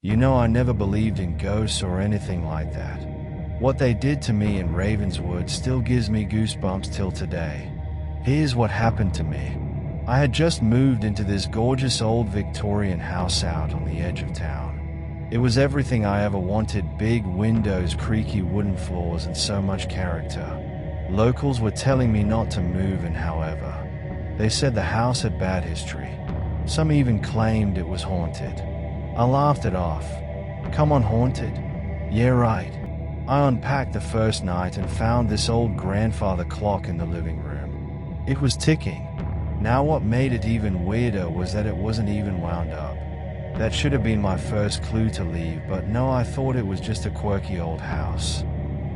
You know, I never believed in ghosts or anything like that. What they did to me in Ravenswood still gives me goosebumps till today. Here's what happened to me. I had just moved into this gorgeous old Victorian house out on the edge of town. It was everything I ever wanted: big windows, creaky wooden floors, and so much character. Locals were telling me not to move in, however. They said the house had bad history. Some even claimed it was haunted. I laughed it off. Come on, haunted? Yeah, right. I unpacked the first night and found this old grandfather clock in the living room. It was ticking. Now what made it even weirder was that it wasn't even wound up. That should have been my first clue to leave, but no, I thought it was just a quirky old house.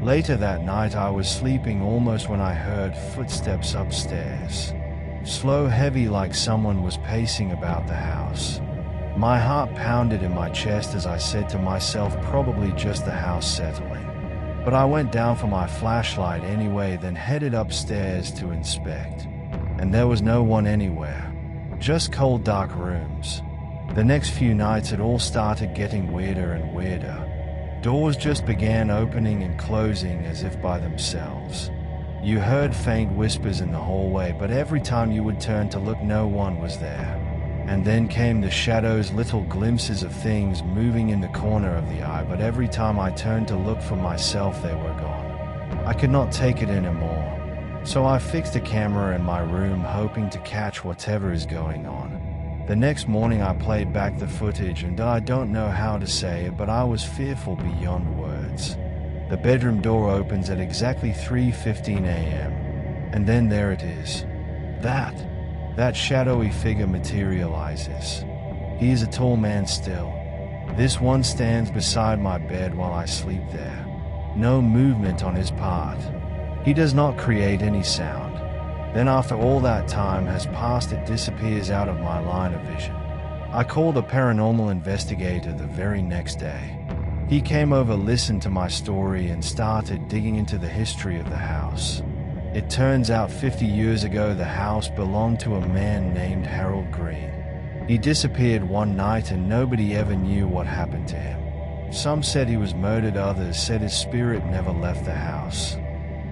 Later that night I was sleeping almost when I heard footsteps upstairs. Slow, heavy, like someone was pacing about the house. My heart pounded in my chest as I said to myself, probably just the house settling. But I went down for my flashlight anyway, then headed upstairs to inspect. And there was no one anywhere. Just cold, dark rooms. The next few nights it all started getting weirder and weirder. Doors just began opening and closing as if by themselves. You heard faint whispers in the hallway, but every time you would turn to look, no one was there. And then came the shadows, little glimpses of things moving in the corner of the eye, but every time I turned to look for myself, they were gone. I could not take it anymore. So I fixed a camera in my room, hoping to catch whatever is going on. The next morning I played back the footage, and I don't know how to say it, but I was fearful beyond words. The bedroom door opens at exactly 3:15 a.m. And then there it is. That shadowy figure materializes. He is a tall man still. This one stands beside my bed while I sleep there. No movement on his part. He does not create any sound. Then after all that time has passed, it disappears out of my line of vision. I called a paranormal investigator the very next day. He came over, listened to my story, and started digging into the history of the house. It turns out 50 years ago the house belonged to a man named Harold Greene. He disappeared one night and nobody ever knew what happened to him. Some said he was murdered, others said his spirit never left the house.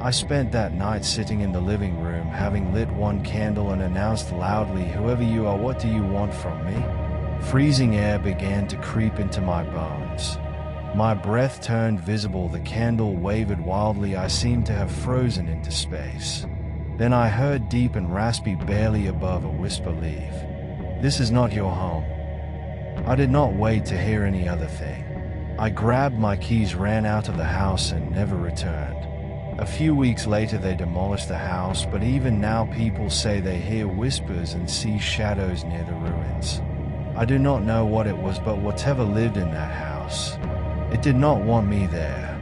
I spent that night sitting in the living room, having lit one candle, and announced loudly, "Whoever you are, what do you want from me?" Freezing air began to creep into my bones. My breath turned visible, the candle wavered wildly, I seemed to have frozen into space. Then I heard deep and raspy, barely above a whisper, "Leave. This is not your home." I did not wait to hear any other thing. I grabbed my keys, ran out of the house, and never returned. A few weeks later they demolished the house, but even now people say they hear whispers and see shadows near the ruins. I do not know what it was, but whatever lived in that house, it did not want me there.